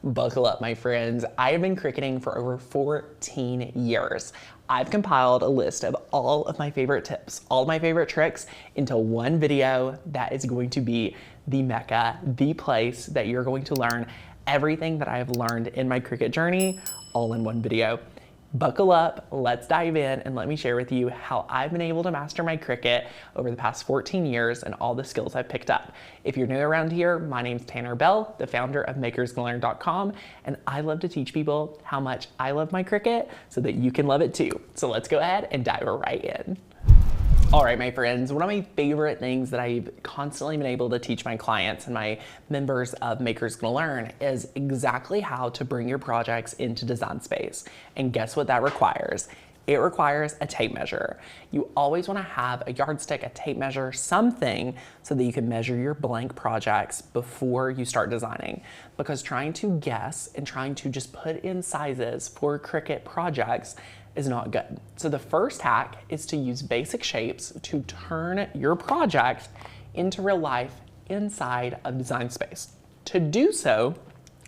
Buckle up, my friends. I have been cricketing for over 14 years. I've compiled a list of all of my favorite tips, all of my favorite tricks into one video that is going to be the mecca, the place that you're going to learn everything that I have learned in my Cricut journey, all in one video. Buckle up, let's dive in, and let me share with you how I've been able to master my Cricut over the past 14 years and all the skills I've picked up. If you're new around here, my name's Tanner Bell, the founder of makersgonnalearn.com, and I love to teach people how much I love my Cricut so that you can love it too. So let's go ahead and dive right in. All right, my friends, one of my favorite things that I've constantly been able to teach my clients and my members of Makers Gonna Learn is exactly how to bring your projects into Design Space. And guess what that requires? It requires a tape measure. You always wanna have a yardstick, a tape measure, something so that you can measure your blank projects before you start designing. Because trying to guess and trying to just put in sizes for Cricut projects is not good. So the first hack is to use basic shapes to turn your project into real life inside of Design Space. To do so,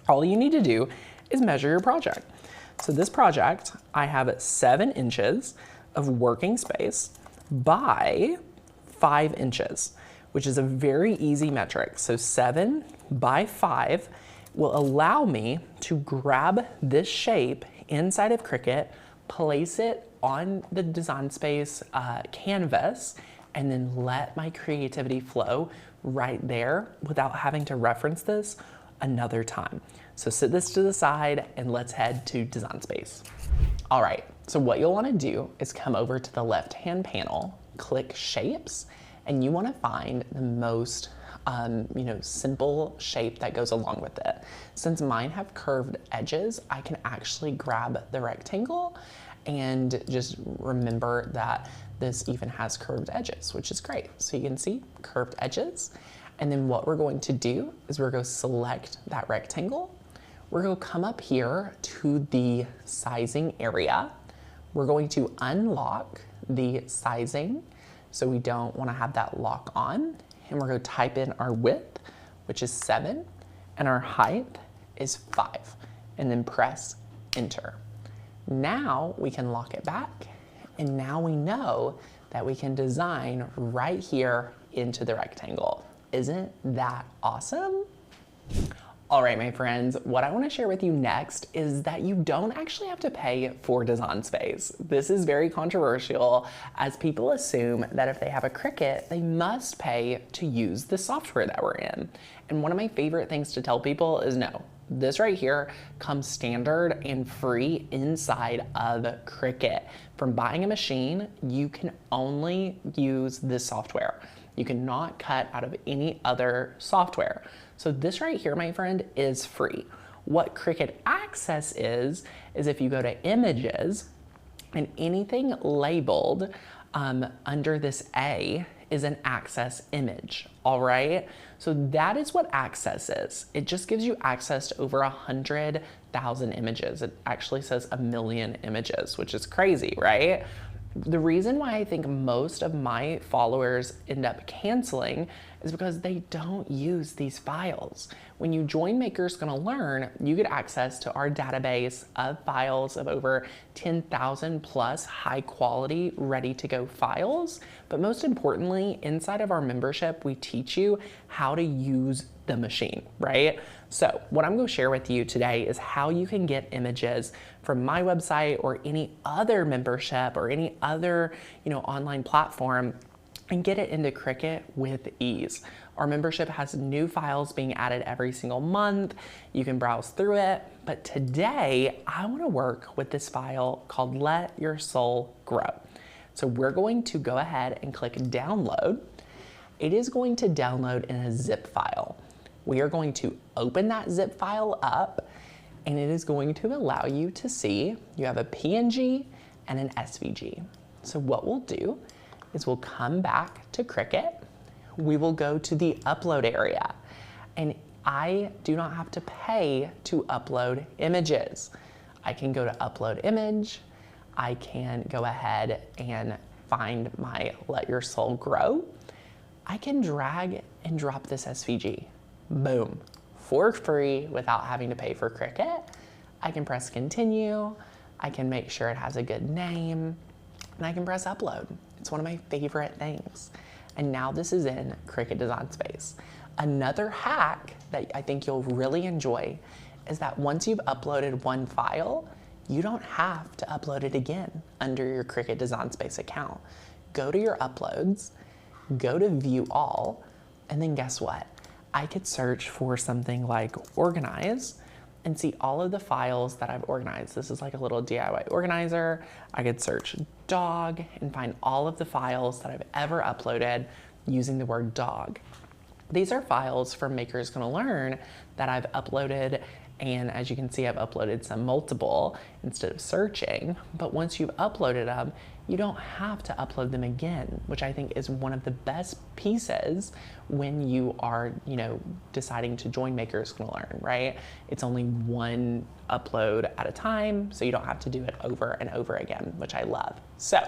all you need to do is measure your project. So this project, I have 7 inches of working space by 5 inches, which is a very easy metric. So 7 by 5 will allow me to grab this shape inside of Cricut, place it on the Design Space canvas, and then let my creativity flow right there without having to reference this another time. So set this to the side and let's head to Design Space. All right, so what you'll wanna do is come over to the left-hand panel, click Shapes, and you wanna find the most simple shape that goes along with it. Since mine have curved edges, I can actually grab the rectangle and just remember that this even has curved edges, which is great. So you can see curved edges. And then what we're going to do is we're going to select that rectangle. We're going to come up here to the sizing area. We're going to unlock the sizing so we don't want to have that lock on. And we're going to type in our width, which is 7, and our height is 5, and then press enter. Now we can lock it back, and now we know that we can design right here into the rectangle. Isn't that awesome? All right, my friends, what I want to share with you next is that you don't actually have to pay for Design Space. This is very controversial, as people assume that if they have a Cricut, they must pay to use the software that we're in. And one of my favorite things to tell people is no. This right here comes standard and free inside of Cricut. From buying a machine, you can only use this software. You cannot cut out of any other software. So this right here, my friend, is free. What Cricut Access is if you go to Images and anything labeled under this A is an Access image, all right? So that is what Access is. It just gives you access to over 100,000 images. It actually says 1 million images, which is crazy, right? The reason why I think most of my followers end up canceling is because they don't use these files. When you join Makers Gonna Learn, you get access to our database of files of over 10,000 plus high quality, ready to go files. But most importantly, inside of our membership, we teach you how to use the machine, right? So what I'm gonna share with you today is how you can get images from my website or any other membership or any other online platform and get it into Cricut with ease. Our membership has new files being added every single month. You can browse through it, but today I wanna work with this file called Let Your Soul Grow. So we're going to go ahead and click download. It is going to download in a zip file. We are going to open that zip file up, and it is going to allow you to see you have a PNG and an SVG. So what we'll do is we'll come back to Cricut. We will go to the upload area, and I do not have to pay to upload images. I can go to upload image. I can go ahead and find my Let Your Soul Grow. I can drag and drop this SVG. Boom, for free without having to pay for Cricut. I can press continue. I can make sure it has a good name, and I can press upload. It's one of my favorite things. And now this is in Cricut Design Space. Another hack that I think you'll really enjoy is that once you've uploaded one file, you don't have to upload it again under your Cricut Design Space account. Go to your uploads, go to view all, and then guess what? I could search for something like organize and see all of the files that I've organized. This is like a little DIY organizer. I could search dog and find all of the files that I've ever uploaded using the word dog. These are files from Makers Gonna Learn that I've uploaded, and as you can see, I've uploaded some multiple instead of searching, but once you've uploaded them, you don't have to upload them again, which I think is one of the best pieces when you are, deciding to join Makers Gonna Learn, right? It's only one upload at a time, so you don't have to do it over and over again, which I love. So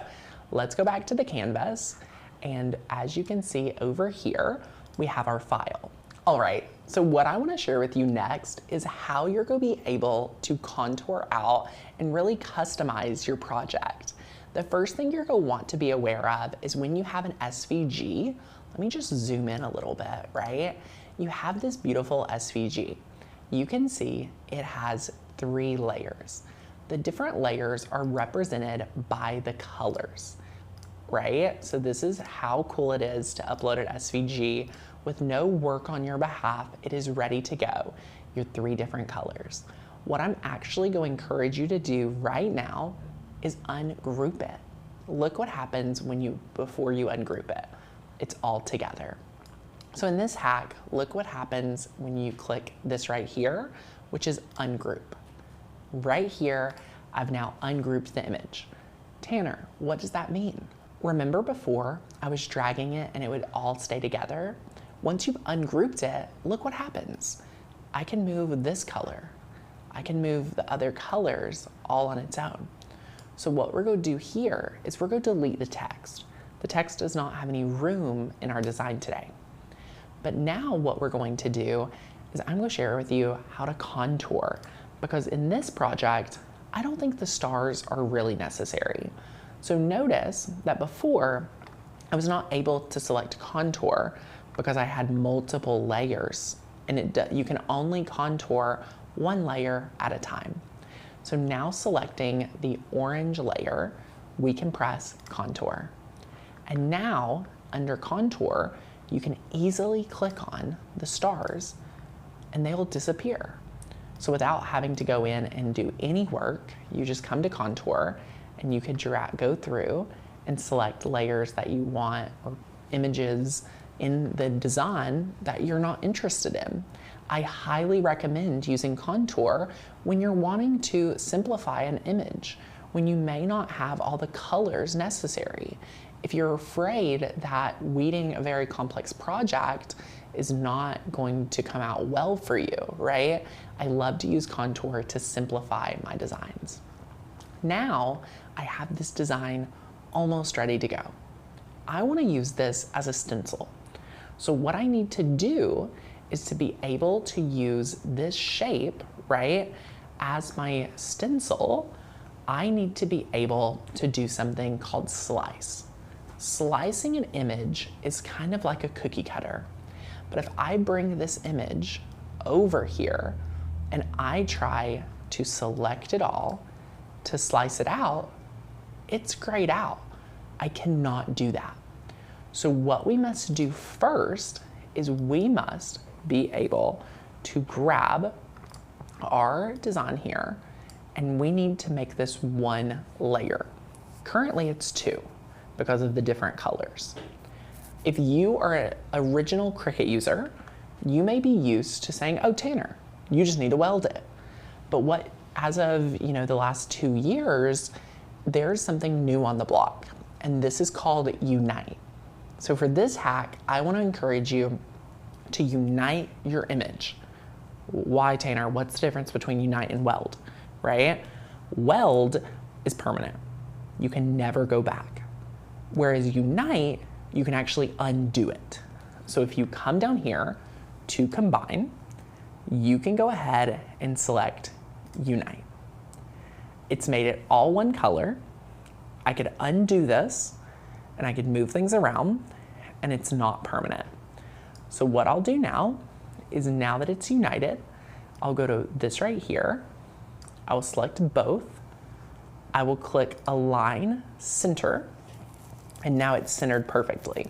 let's go back to the canvas, and as you can see over here, we have our file. All right, so what I wanna share with you next is how you're gonna be able to contour out and really customize your project. The first thing you're gonna want to be aware of is when you have an SVG, let me just zoom in a little bit, right? You have this beautiful SVG. You can see it has 3 layers. The different layers are represented by the colors, right? So this is how cool it is to upload an SVG with no work on your behalf. It is ready to go, your 3 different colors. What I'm actually going to encourage you to do right now is ungroup it. Look what happens before you ungroup it. It's all together. So in this hack, look what happens when you click this right here, which is ungroup. Right here, I've now ungrouped the image. Tanner, what does that mean? Remember before I was dragging it and it would all stay together? Once you've ungrouped it, look what happens. I can move this color. I can move the other colors all on its own. So what we're going to do here is we're going to delete the text. The text does not have any room in our design today. But now what we're going to do is I'm going to share with you how to contour, because in this project, I don't think the stars are really necessary. So notice that before I was not able to select contour because I had multiple layers, and you can only contour one layer at a time. So now selecting the orange layer, we can press contour. And now under contour, you can easily click on the stars and they'll disappear. So without having to go in and do any work, you just come to contour and you could go through and select layers that you want or images in the design that you're not interested in. I highly recommend using contour when you're wanting to simplify an image, when you may not have all the colors necessary. If you're afraid that weeding a very complex project is not going to come out well for you, right? I love to use contour to simplify my designs. Now I have this design almost ready to go. I want to use this as a stencil. So what I need to do is to be able to use this shape, right, as my stencil. I need to be able to do something called slice. Slicing an image is kind of like a cookie cutter. But if I bring this image over here and I try to select it all, to slice it out, it's grayed out. I cannot do that. So what we must do first is we must be able to grab our design here, and we need to make this one layer. Currently it's 2 because of the different colors. If you are an original Cricut user, you may be used to saying, oh, Tanner, you just need to weld it. But as of the last 2 years, there's something new on the block, and this is called Unite. So for this hack, I want to encourage you to unite your image. Why, Tanner? What's the difference between unite and weld, right? Weld is permanent. You can never go back. Whereas unite, you can actually undo it. So if you come down here to combine, you can go ahead and select Unite. It's made it all one color. I could undo this and I could move things around and it's not permanent. So what I'll do now is, now that it's united, I'll go to this right here. I will select both. I will click Align Center, and now it's centered perfectly.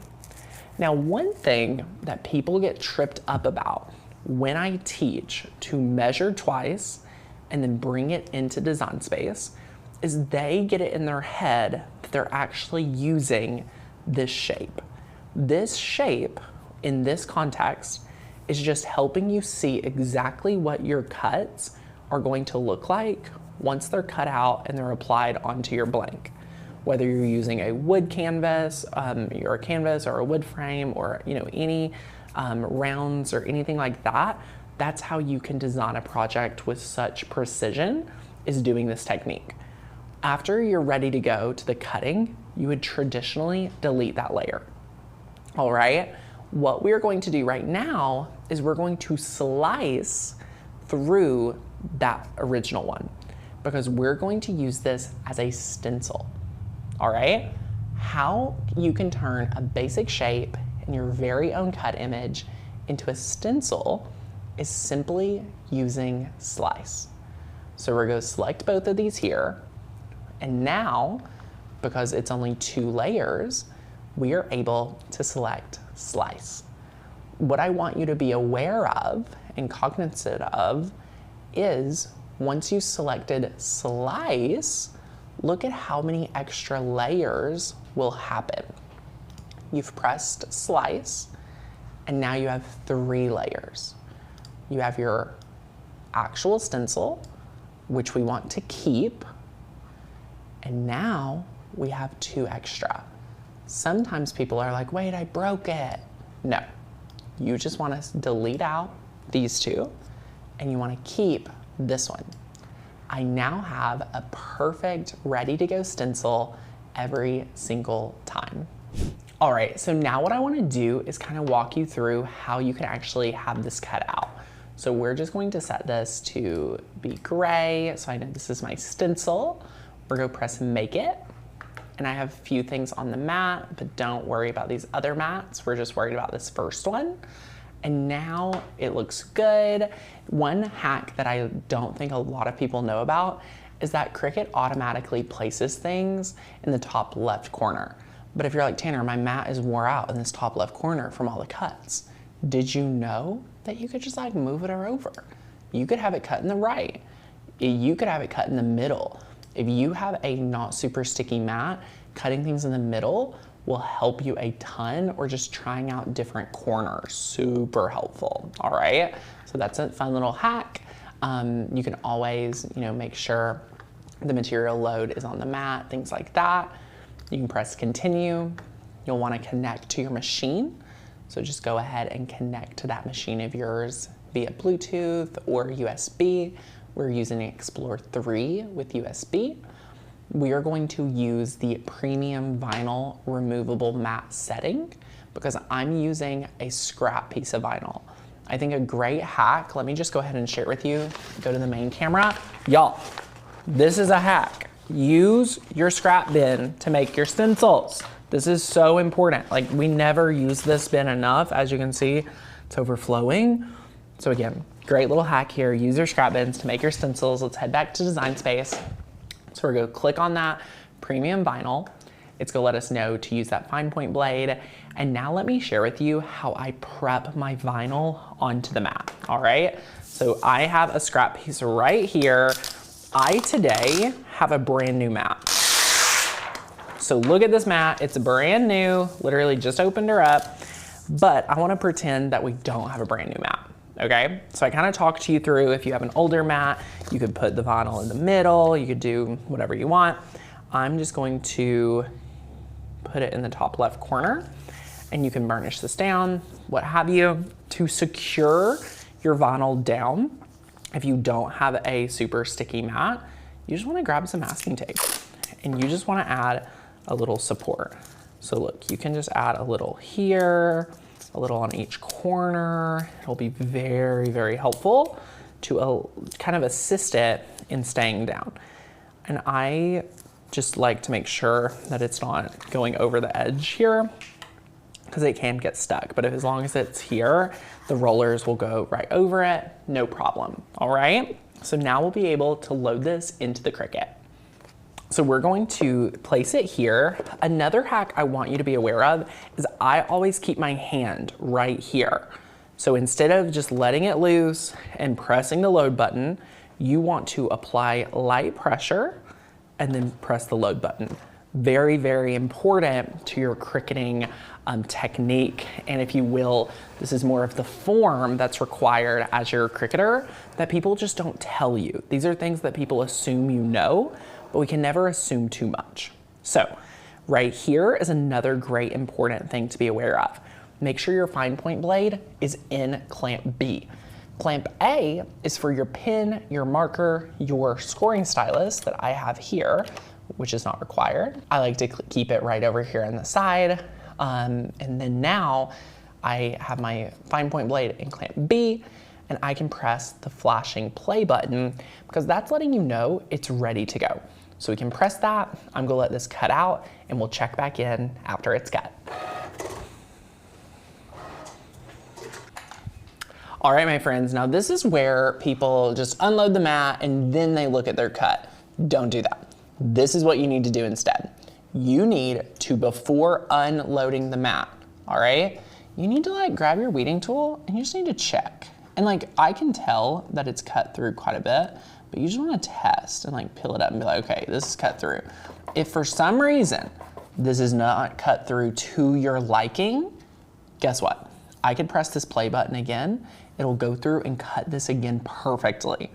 Now, one thing that people get tripped up about when I teach to measure twice and then bring it into Design Space is they get it in their head that they're actually using this shape. This shape in this context is just helping you see exactly what your cuts are going to look like once they're cut out and they're applied onto your blank. Whether you're using a wood canvas, or a canvas or a wood frame, or any rounds or anything like that, that's how you can design a project with such precision, is doing this technique. After you're ready to go to the cutting, you would traditionally delete that layer. All right, what we're going to do right now is we're going to slice through that original one, because we're going to use this as a stencil. All right, how you can turn a basic shape in your very own cut image into a stencil is simply using slice. So we're going to select both of these here, and now, because it's only 2 layers, we are able to select slice. What I want you to be aware of and cognizant of is, once you selected slice, look at how many extra layers will happen. You've pressed slice, and now you have 3 layers. You have your actual stencil, which we want to keep, and now we have 2 extra. Sometimes people are like, wait, I broke it. No, you just want to delete out these 2, and you want to keep this one. I now have a perfect ready to go stencil every single time. All right, so now what I want to do is kind of walk you through how you can actually have this cut out. So we're just going to set this to be gray, so I know this is my stencil. We're going to press Make It, and I have a few things on the mat, but don't worry about these other mats. We're just worried about this first one. And now it looks good. One hack that I don't think a lot of people know about is that Cricut automatically places things in the top left corner. But if you're like, Tanner, my mat is wore out in this top left corner from all the cuts. Did you know that you could just like move it over? You could have it cut in the right. You could have it cut in the middle. If you have a not super sticky mat, cutting things in the middle will help you a ton, or just trying out different corners, super helpful, all right? So that's a fun little hack. You can always, make sure the material load is on the mat, things like that. You can press continue. You'll wanna connect to your machine. So just go ahead and connect to that machine of yours via Bluetooth or USB. We're using Explore 3 with USB. We are going to use the premium vinyl removable mat setting because I'm using a scrap piece of vinyl. I think a great hack, let me just go ahead and share it with you. Go to the main camera. Y'all, this is a hack. Use your scrap bin to make your stencils. This is so important. Like, we never use this bin enough. As you can see, it's overflowing. So again, great little hack here. Use your scrap bins to make your stencils. Let's head back to Design Space. So we're gonna click on that premium vinyl. It's gonna let us know to use that fine point blade. And now let me share with you how I prep my vinyl onto the mat, all right? So I have a scrap piece right here. I today have a brand new mat. So look at this mat, it's brand new, literally just opened her up, but I wanna pretend that we don't have a brand new mat. Okay, so I kind of talked to you through, if you have an older mat, you could put the vinyl in the middle, you could do whatever you want. I'm just going to put it in the top left corner, and you can burnish this down, what have you. To secure your vinyl down, if you don't have a super sticky mat, you just want to grab some masking tape, and you just want to add a little support. So look, you can just add a little here, a little on each corner. It'll be very, very helpful to kind of assist it in staying down. And I just like to make sure that it's not going over the edge here, because it can get stuck. But as long as it's here, the rollers will go right over it, no problem, all right? So now we'll be able to load this into the Cricut. So we're going to place it here. Another hack I want you to be aware of is I always keep my hand right here. So instead of just letting it loose and pressing the load button, you want to apply light pressure and then press the load button. Very, very important to your cricketing technique. And if you will, this is more of the form that's required as your cricketer that people just don't tell you. These are things that people assume you know, but we can never assume too much. So right here is another great important thing to be aware of. Make sure your fine point blade is in clamp B. Clamp A is for your pen, your marker, your scoring stylus that I have here, which is not required. I like to keep it right over here on the side. And then now I have my fine point blade in clamp B, and I can press the flashing play button because that's letting you know it's ready to go. So we can press that. I'm gonna let this cut out and we'll check back in after it's cut. All right, my friends, now this is where people just unload the mat and then they look at their cut. Don't do that. This is what you need to do instead. You need to, before unloading the mat, all right, you need to like grab your weeding tool and you just need to check. And like, I can tell that it's cut through quite a bit, but you just wanna test and like peel it up and be like, okay, this is cut through. If for some reason this is not cut through to your liking, guess what? I could press this play button again, it'll go through and cut this again perfectly.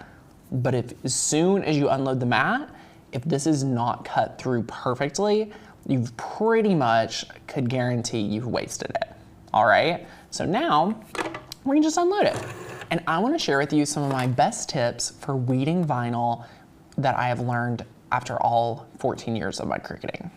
But if as soon as you unload the mat, if this is not cut through perfectly, you've pretty much could guarantee you've wasted it, all right? So now, we can just unload it. And I wanna share with you some of my best tips for weeding vinyl that I have learned after all 14 years of my cricketing.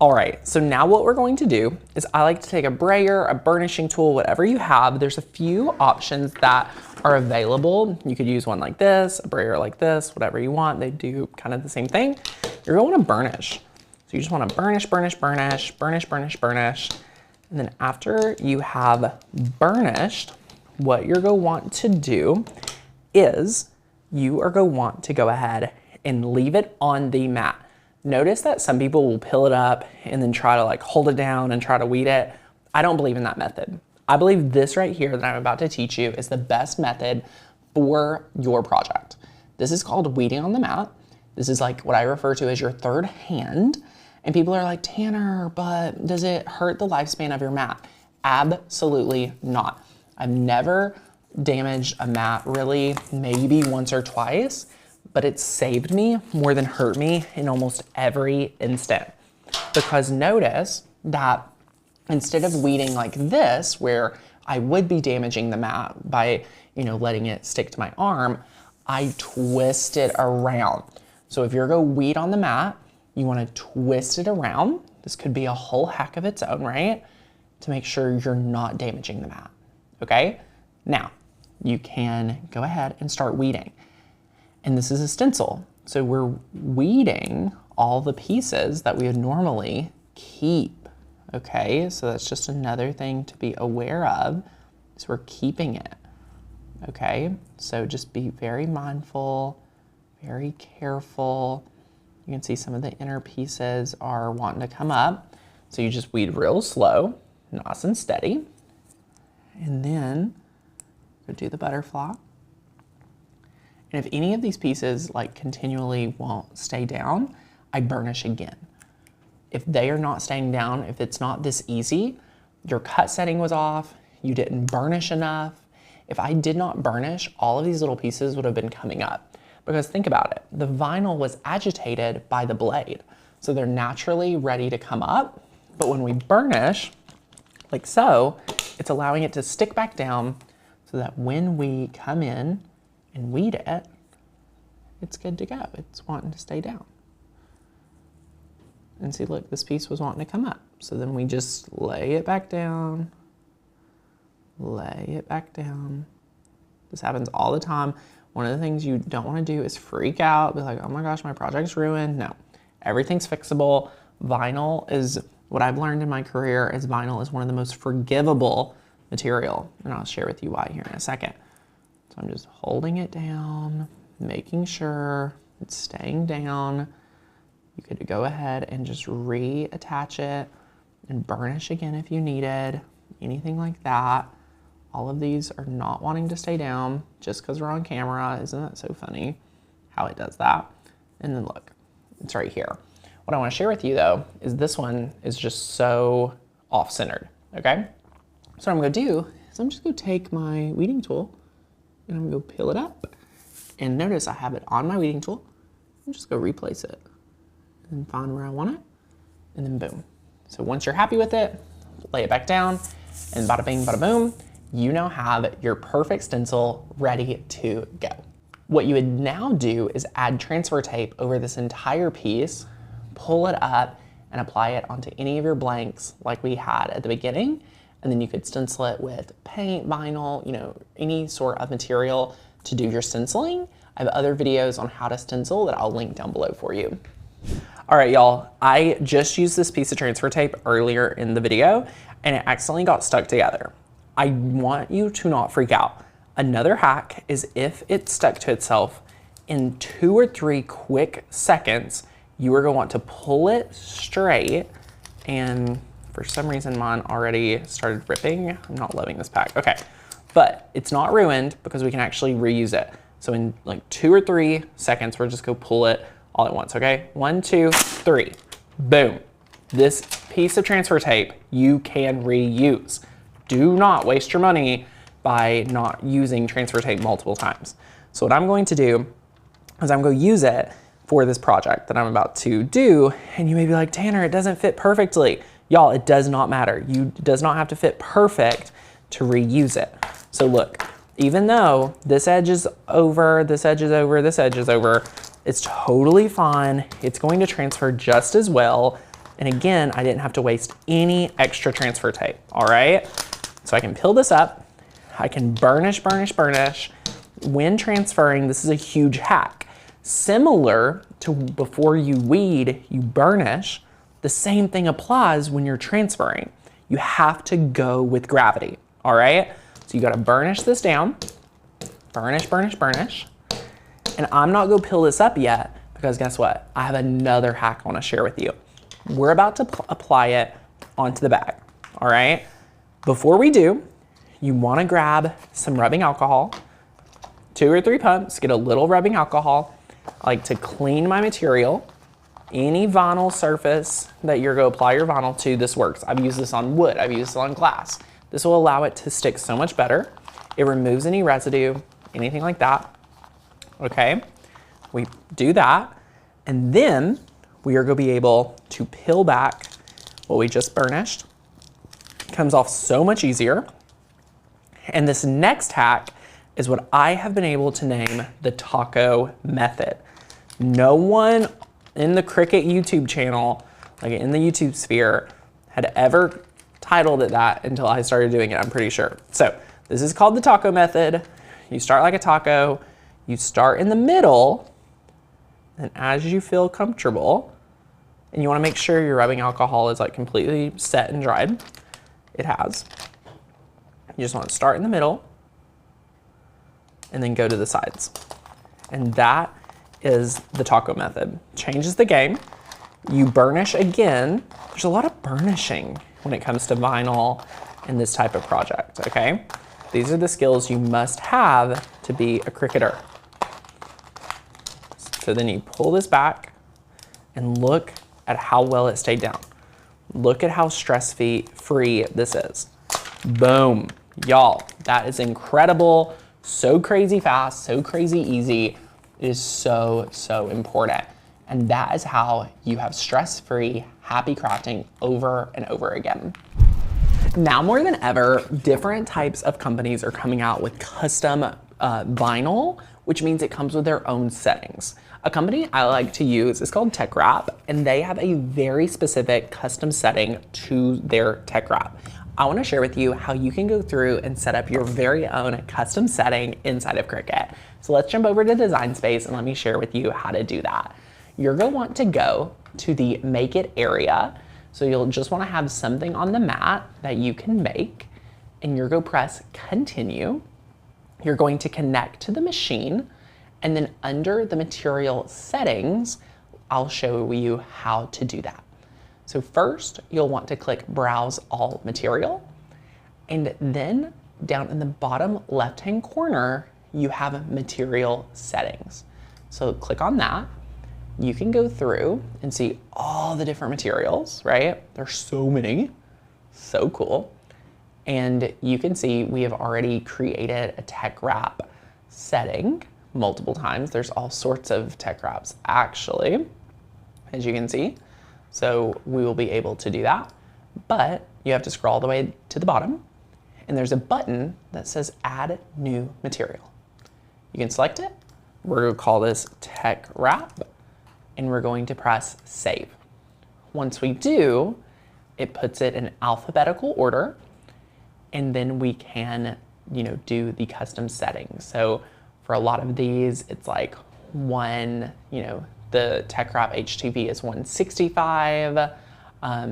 All right, so now what we're going to do is I like to take a brayer, a burnishing tool, whatever you have. There's a few options that are available. You could use one like this, a brayer like this, whatever you want. They do kind of the same thing. You're going to burnish. So you just want to burnish, burnish, burnish, burnish, burnish, burnish. And then after you have burnished, what you're going to want to do is you are going to want to go ahead and leave it on the mat. Notice that some people will peel it up and then try to like hold it down and try to weed it. I don't believe in that method. I believe this right here that I'm about to teach you is the best method for your project. This is called weeding on the mat. This is like what I refer to as your third hand. And people are like, Tanner, but does it hurt the lifespan of your mat? Absolutely not. I've never damaged a mat really, maybe once or twice, but it saved me more than hurt me in almost every instant. Because notice that instead of weeding like this, where I would be damaging the mat by, letting it stick to my arm, I twist it around. So if you're gonna weed on the mat, you wanna twist it around. This could be a whole hack of its own, right? To make sure you're not damaging the mat, okay? Now, you can go ahead and start weeding. And this is a stencil. So we're weeding all the pieces that we would normally keep, okay? So that's just another thing to be aware of, is we're keeping it, okay? So just be very mindful, very careful. You can see some of the inner pieces are wanting to come up. So you just weed real slow, nice and steady. And then go do the butterfly. And if any of these pieces like continually won't stay down, I burnish again. If they are not staying down, if it's not this easy, your cut setting was off, you didn't burnish enough. If I did not burnish, all of these little pieces would have been coming up. Because think about it, the vinyl was agitated by the blade. So they're naturally ready to come up. But when we burnish, like so, it's allowing it to stick back down so that when we come in and weed it, it's good to go. It's wanting to stay down. And see, look, this piece was wanting to come up. So then we just lay it back down, lay it back down. This happens all the time. One of the things you don't want to do is freak out, be like, oh my gosh, my project's ruined. No, everything's fixable. Vinyl is, what I've learned in my career is vinyl is one of the most forgivable material. And I'll share with you why here in a second. So I'm just holding it down, making sure it's staying down. You could go ahead and just reattach it and burnish again if you needed, anything like that. All of these are not wanting to stay down just because we're on camera. Isn't that so funny how it does that? And then look, it's right here. What I want to share with you though is this one is just so off-centered, okay? So what I'm gonna do is I'm just gonna take my weeding tool and I'm gonna go peel it up. And notice I have it on my weeding tool. I'm just gonna replace it and find where I want it, and then boom. So once you're happy with it, lay it back down, and bada bing, bada boom, you now have your perfect stencil ready to go. What you would now do is add transfer tape over this entire piece, pull it up, and apply it onto any of your blanks like we had at the beginning. And then you could stencil it with paint, vinyl, any sort of material to do your stenciling. I have other videos on how to stencil that I'll link down below for you. All right, y'all, I just used this piece of transfer tape earlier in the video and it accidentally got stuck together. I want you to not freak out. Another hack is if it's stuck to itself, in 2 or 3 quick seconds, you are going to want to pull it straight, and for some reason mine already started ripping. I'm not loving this pack. Okay, but it's not ruined because we can actually reuse it. So in like 2 or 3 seconds, we're just going to pull it all at once, okay? 1, 2, 3, boom. This piece of transfer tape you can reuse. Do not waste your money by not using transfer tape multiple times. So what I'm going to do is I'm going to use it for this project that I'm about to do. And you may be like, Tanner, it doesn't fit perfectly. Y'all, it does not matter. It does not have to fit perfect to reuse it. So look, even though this edge is over, this edge is over, this edge is over, it's totally fine. It's going to transfer just as well. And again, I didn't have to waste any extra transfer tape, all right? So I can peel this up. I can burnish, burnish, burnish. When transferring, this is a huge hack. Similar to before you weed, you burnish, the same thing applies when you're transferring. You have to go with gravity, all right? So you gotta burnish this down, burnish, burnish, burnish. And I'm not gonna peel this up yet because guess what? I have another hack I wanna share with you. We're about to apply it onto the bag, all right? Before we do, you wanna grab some rubbing alcohol, 2 or 3 pumps, get a little rubbing alcohol. I like to clean my material. Any vinyl surface that you're gonna apply your vinyl to, this works. I've used this on wood, I've used this on glass. This will allow it to stick so much better. It removes any residue, anything like that. Okay, we do that. And then we are gonna be able to peel back what we just burnished. It comes off so much easier. And this next hack is what I have been able to name the taco method. No one in the Cricut YouTube channel, like in the YouTube sphere, had ever titled it that until I started doing it, I'm pretty sure. So this is called the taco method. You start like a taco, you start in the middle, and as you feel comfortable, and you wanna make sure your rubbing alcohol is like completely set and dried. It has. You just wanna start in the middle, and then go to the sides. And that is the taco method. Changes the game. You burnish again. There's a lot of burnishing when it comes to vinyl and this type of project, okay? These are the skills you must have to be a cricketer. So then you pull this back and look at how well it stayed down. Look at how stress-free this is. Boom, y'all, that is incredible. So crazy fast, so crazy easy. It is so, so important. And that is how you have stress-free, happy crafting over and over again. Now more than ever, different types of companies are coming out with custom vinyl, which means it comes with their own settings. A company I like to use is called Tech Wrap, and they have a very specific custom setting to their Tech Wrap. I want to share with you how you can go through and set up your very own custom setting inside of Cricut. So let's jump over to Design Space and let me share with you how to do that. You're going to want to go to the Make It area. So you'll just want to have something on the mat that you can make, and you're going to press Continue. You're going to connect to the machine, and then under the material settings, I'll show you how to do that. So first, you'll want to click Browse All Material, and then down in the bottom left-hand corner, you have Material Settings. So click on that. You can go through and see all the different materials, right? There's so many, so cool. And you can see we have already created a tech wrap setting multiple times. There's all sorts of tech wraps actually, as you can see. So we will be able to do that, but you have to scroll all the way to the bottom, and there's a button that says Add New Material. You can select it. We're going to call this Tech Wrap, and we're going to press Save. Once we do, it puts it in alphabetical order, and then we can, do the custom settings. So for a lot of these, it's like the Tech Wrap HTV is 165.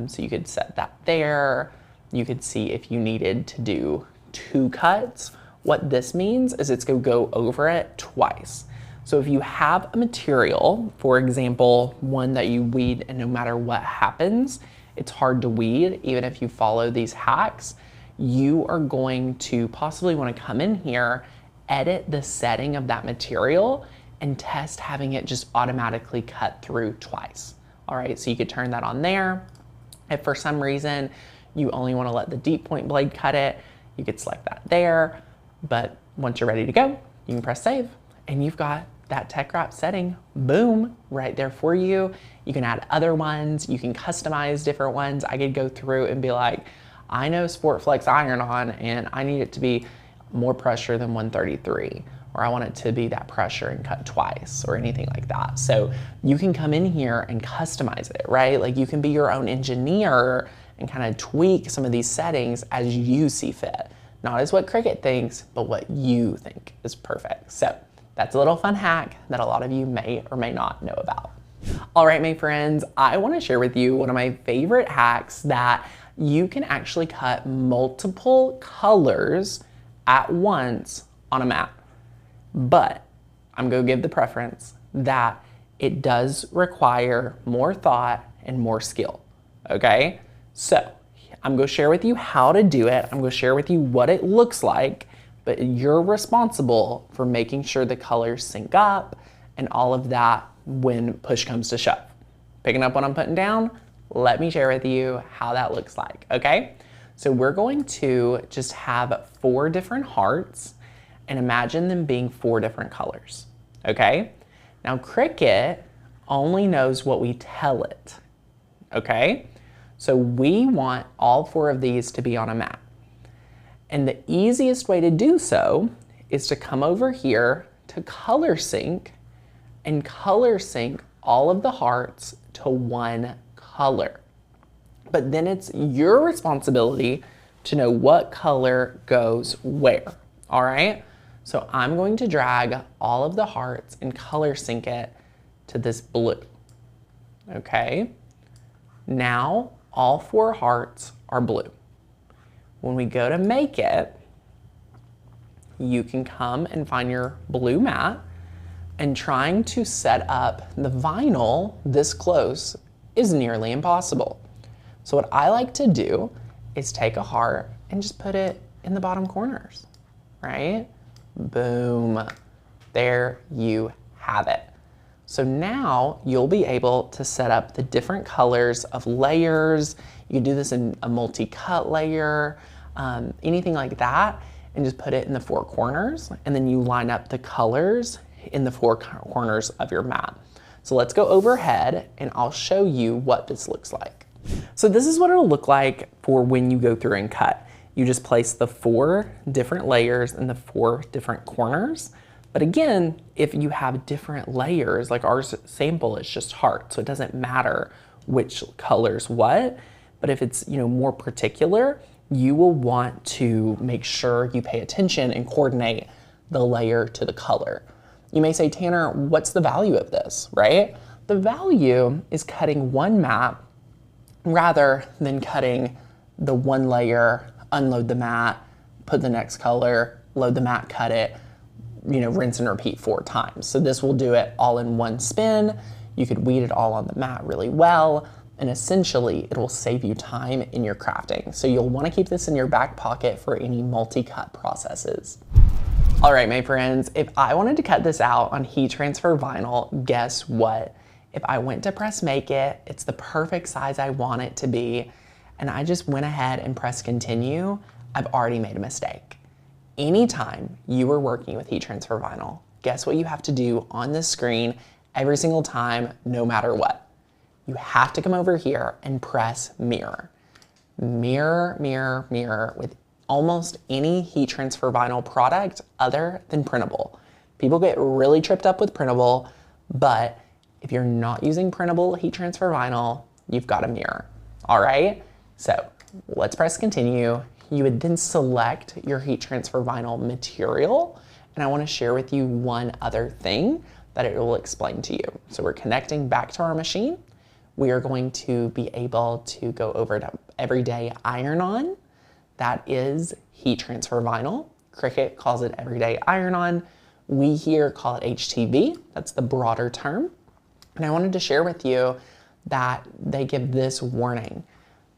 So you could set that there. You could see if you needed to do 2 cuts. What this means is it's going to go over it twice. So if you have a material, for example, one that you weed and no matter what happens, it's hard to weed, even if you follow these hacks, you are going to possibly want to come in here, edit the setting of that material, and test having it just automatically cut through twice. All right, so you could turn that on there. If for some reason you only want to let the deep point blade cut it, you could select that there. But once you're ready to go, you can press Save, and you've got that tech wrap setting, boom, right there for you. You can add other ones, you can customize different ones. I could go through and be like, I know Sport Flex iron on, and I need it to be more pressure than 133, or I want it to be that pressure and cut twice, or anything like that. So you can come in here and customize it, right? Like you can be your own engineer and kind of tweak some of these settings as you see fit. Not as what Cricut thinks, but what you think is perfect. So that's a little fun hack that a lot of you may or may not know about. All right, my friends, I want to share with you one of my favorite hacks that you can actually cut multiple colors at once on a mat. But I'm going to give the preference that it does require more thought and more skill, okay? So I'm going to share with you how to do it. I'm going to share with you what it looks like, but you're responsible for making sure the colors sync up and all of that when push comes to shove. Picking up what I'm putting down? Let me share with you how that looks like, okay? So we're going to just have 4 different hearts and imagine them being 4 different colors, okay? Now Cricut only knows what we tell it, okay? So we want all 4 of these to be on a mat. And the easiest way to do so is to come over here to color sync and color sync all of the hearts to one color. But then it's your responsibility to know what color goes where, all right? So I'm going to drag all of the hearts and color sync it to this blue, okay? Now all 4 hearts are blue. When we go to make it, you can come and find your blue mat, and trying to set up the vinyl this close is nearly impossible. So what I like to do is take a heart and just put it in the bottom corners, right? Boom, there you have it. So now you'll be able to set up the different colors of layers. You can do this in a multi-cut layer, anything like that, and just put it in the 4 corners, and then you line up the colors in the 4 corners of your mat. So let's go overhead and I'll show you what this looks like. So this is what it'll look like for when you go through and cut. You just place the 4 different layers in the 4 different corners. But again, if you have different layers, like our sample is just heart, so it doesn't matter which color's what. But if it's more particular, you will want to make sure you pay attention and coordinate the layer to the color. You may say, Tanner, what's the value of this, right? The value is cutting one mat rather than cutting the one layer, unload the mat, put the next color, load the mat, cut it, rinse and repeat 4 times. So this will do it all in one spin. You could weed it all on the mat really well, and essentially it will save you time in your crafting. So you'll want to keep this in your back pocket for any multi-cut processes. All right, my friends, if I wanted to cut this out on heat transfer vinyl, guess what? If I went to press make it, it's the perfect size I want it to be, and I just went ahead and pressed continue, I've already made a mistake. Anytime you are working with heat transfer vinyl, guess what you have to do on this screen every single time, no matter what? You have to come over here and press mirror. Mirror, mirror, mirror with almost any heat transfer vinyl product other than printable. People get really tripped up with printable, but if you're not using printable heat transfer vinyl, you've got a mirror. All right, so let's press continue. You would then select your heat transfer vinyl material, and I want to share with you one other thing that it will explain to you. So we're connecting back to our machine. We are going to be able to go over to everyday iron-on. That is heat transfer vinyl. Cricut calls it everyday iron-on. We here call it HTV. That's the broader term. And I wanted to share with you that they give this warning.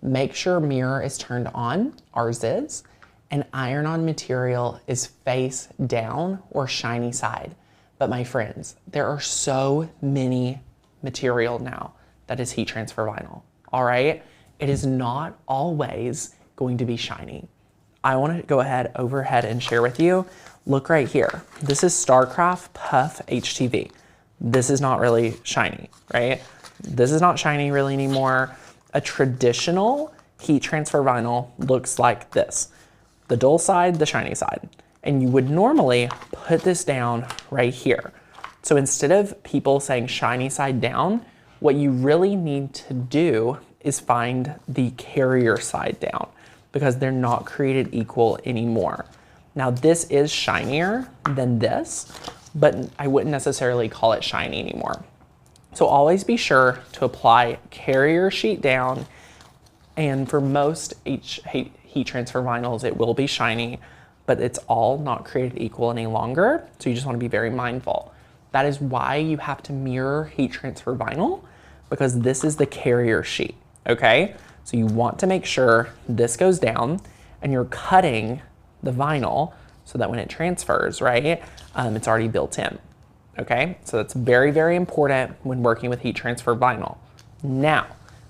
Make sure mirror is turned on, ours is, and iron-on material is face down or shiny side. But my friends, there are so many material now that is heat transfer vinyl, all right? It is not always going to be shiny. I want to go overhead and share with you. Look right here. This is StarCraft Puff HTV. This is not really shiny, right? This is not shiny really anymore. A traditional heat transfer vinyl looks like this. The dull side, the shiny side. And you would normally put this down right here. So instead of people saying shiny side down, what you really need to do is find the carrier side down because they're not created equal anymore. Now this is shinier than this, but I wouldn't necessarily call it shiny anymore. So always be sure to apply carrier sheet down, and for most heat transfer vinyls, it will be shiny, but it's all not created equal any longer. So you just want to be very mindful. That is why you have to mirror heat transfer vinyl, because this is the carrier sheet, okay? So you want to make sure this goes down and you're cutting the vinyl so that when it transfers, right, it's already built in, okay? So that's very, very important when working with heat transfer vinyl. Now,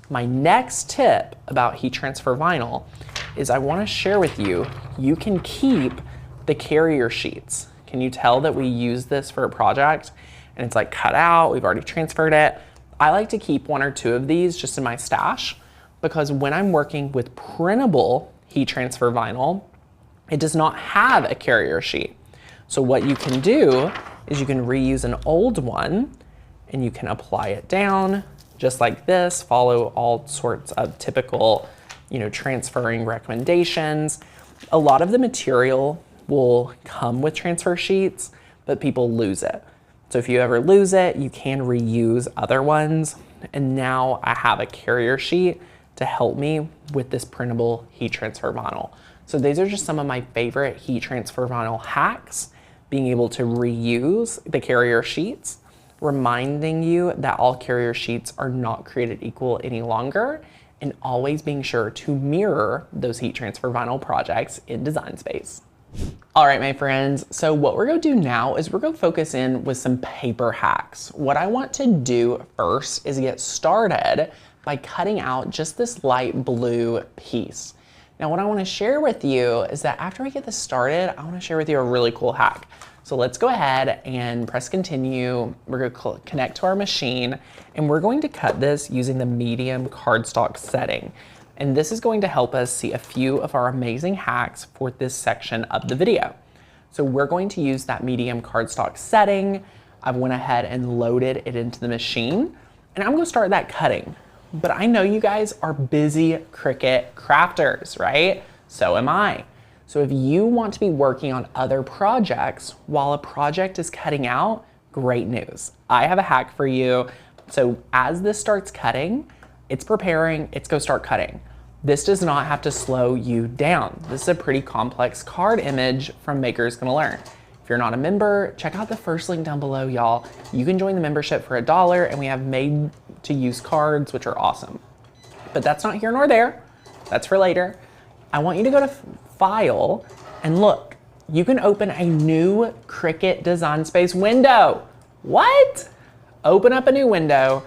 my next tip about heat transfer vinyl is I want to share with you, you can keep the carrier sheets. Can you tell that we use this for a project and it's like cut out, we've already transferred it? I like to keep 1 or 2 of these just in my stash because when I'm working with printable heat transfer vinyl, it does not have a carrier sheet. So what you can do is you can reuse an old one and you can apply it down just like this, follow all sorts of typical, transferring recommendations. A lot of the material will come with transfer sheets, but people lose it. So if you ever lose it, you can reuse other ones. And now I have a carrier sheet to help me with this printable heat transfer vinyl. So these are just some of my favorite heat transfer vinyl hacks, being able to reuse the carrier sheets, reminding you that all carrier sheets are not created equal any longer, and always being sure to mirror those heat transfer vinyl projects in Design Space. All right, my friends, so what we're gonna do now is we're gonna focus in with some paper hacks. What I want to do first is get started by cutting out just this light blue piece. Now, what I wanna share with you is that after we get this started, I wanna share with you a really cool hack. So let's go ahead and press continue. We're gonna connect to our machine, and we're going to cut this using the medium cardstock setting. And this is going to help us see a few of our amazing hacks for this section of the video. So we're going to use that medium cardstock setting. I've went ahead and loaded it into the machine, and I'm gonna start that cutting. But I know you guys are busy Cricut crafters, right? So am I. So if you want to be working on other projects while a project is cutting out, great news. I have a hack for you. So as this starts cutting, it's preparing, it's go start cutting. This does not have to slow you down. This is a pretty complex card image from Makers Gonna Learn. If you're not a member, check out the first link down below, y'all. You can join the membership for $1 and we have made to use cards, which are awesome. But that's not here nor there. That's for later. I want you to go to File and look. You can open a new Cricut Design Space window. What? Open up a new window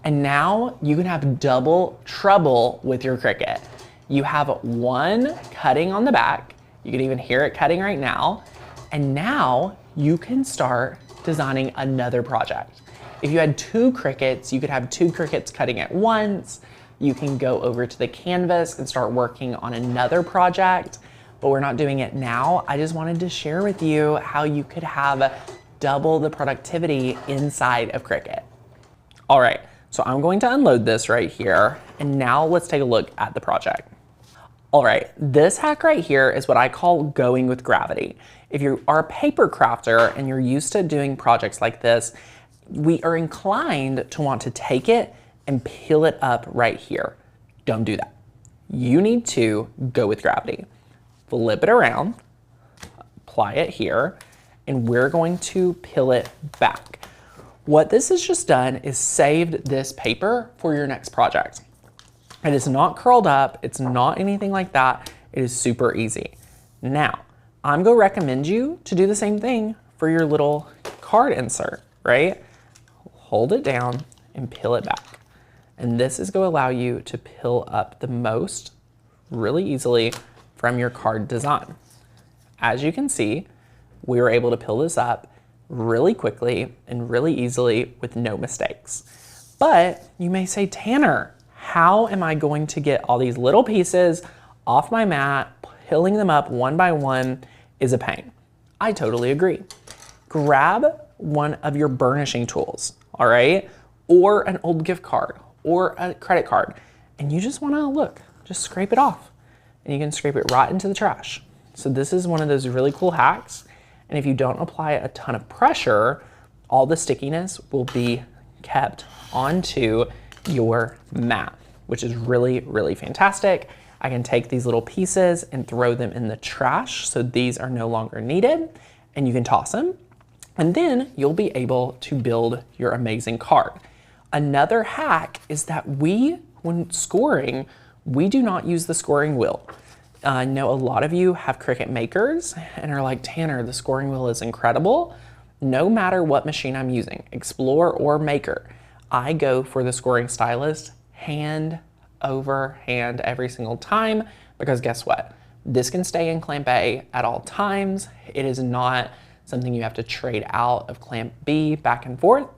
and now you can have double trouble with your Cricut. You have one cutting on the back. You can even hear it cutting right now. And now you can start designing another project. If you had two Cricuts, you could have two Cricuts cutting at once. You can go over to the canvas and start working on another project, but we're not doing it now. I just wanted to share with you how you could have double the productivity inside of Cricut. All right, so I'm going to unload this right here, and now let's take a look at the project. All right, this hack right here is what I call going with gravity. If you are a paper crafter and you're used to doing projects like this, we are inclined to want to take it and peel it up right here. Don't do that. You need to go with gravity. Flip it around, apply it here, and we're going to peel it back. What this has just done is saved this paper for your next project. It is not curled up, it's not anything like that. It is super easy. Now, I'm gonna recommend you to do the same thing for your little card insert, right? Hold it down and peel it back. And this is going to allow you to peel up the most really easily from your card design. As you can see, we were able to peel this up really quickly and really easily with no mistakes. But you may say, Tanner, how am I going to get all these little pieces off my mat? Peeling them up one by one is a pain. I totally agree. Grab one of your burnishing tools, all right? Or an old gift card or a credit card. And you just wanna just scrape it off. And you can scrape it right into the trash. So this is one of those really cool hacks. And if you don't apply a ton of pressure, all the stickiness will be kept onto your mat, which is really, really fantastic. I can take these little pieces and throw them in the trash. So these are no longer needed and you can toss them. And then you'll be able to build your amazing card. Another hack is that when scoring, we do not use the scoring wheel. I know a lot of you have Cricut Makers and are like, Tanner, the scoring wheel is incredible. No matter what machine I'm using, Explorer or Maker, I go for the scoring stylus hand over hand every single time, because guess what? This can stay in clamp A at all times. It is not something you have to trade out of clamp B back and forth.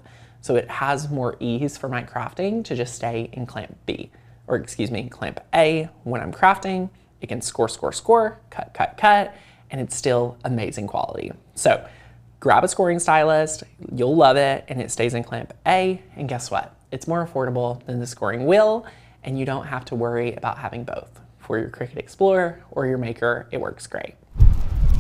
So it has more ease for my crafting to just stay in clamp B, or excuse me, clamp A when I'm crafting. It can score, score, score, cut, cut, cut, and it's still amazing quality. So grab a scoring stylus, you'll love it, and it stays in clamp A, and guess what? It's more affordable than the scoring wheel, and you don't have to worry about having both. For your Cricut Explorer or your Maker, it works great.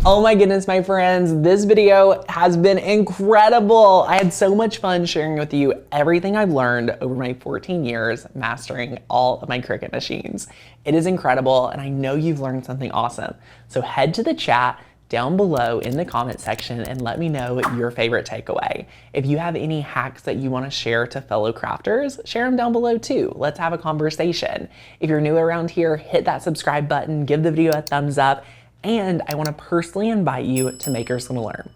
Oh my goodness, my friends, this video has been incredible. I had so much fun sharing with you everything I've learned over my 14 years mastering all of my Cricut machines. It is incredible, and I know you've learned something awesome. So head to the chat down below in the comment section and let me know your favorite takeaway. If you have any hacks that you want to share to fellow crafters, share them down below too. Let's have a conversation. If you're new around here, hit that subscribe button, give the video a thumbs up, and I want to personally invite you to Makers Gonna Learn.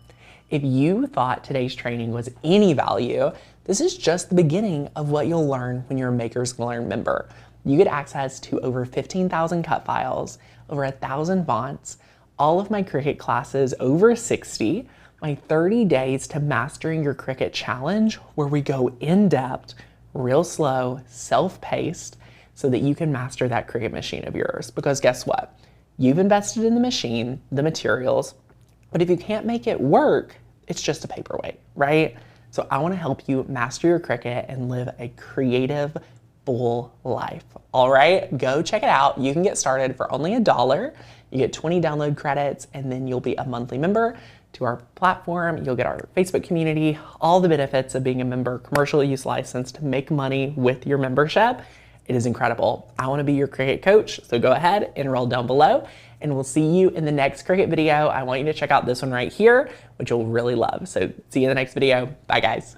If you thought today's training was any value, this is just the beginning of what you'll learn when you're a Makers Gonna Learn member. You get access to over 15,000 cut files, over 1,000 fonts, all of my Cricut classes, over 60, my 30 days to mastering your Cricut challenge, where we go in depth, real slow, self-paced, so that you can master that Cricut machine of yours. Because guess what? You've invested in the machine, the materials, but if you can't make it work, it's just a paperweight, right? So I want to help you master your Cricut and live a creative, full life. All right, go check it out. You can get started for only $1. You get 20 download credits, and then you'll be a monthly member to our platform. You'll get our Facebook community, all the benefits of being a member, commercial use license to make money with your membership. It is incredible. I want to be your Cricut coach, so go ahead, enroll down below, and we'll see you in the next Cricut video. I want you to check out this one right here, which you'll really love. So see you in the next video. Bye, guys.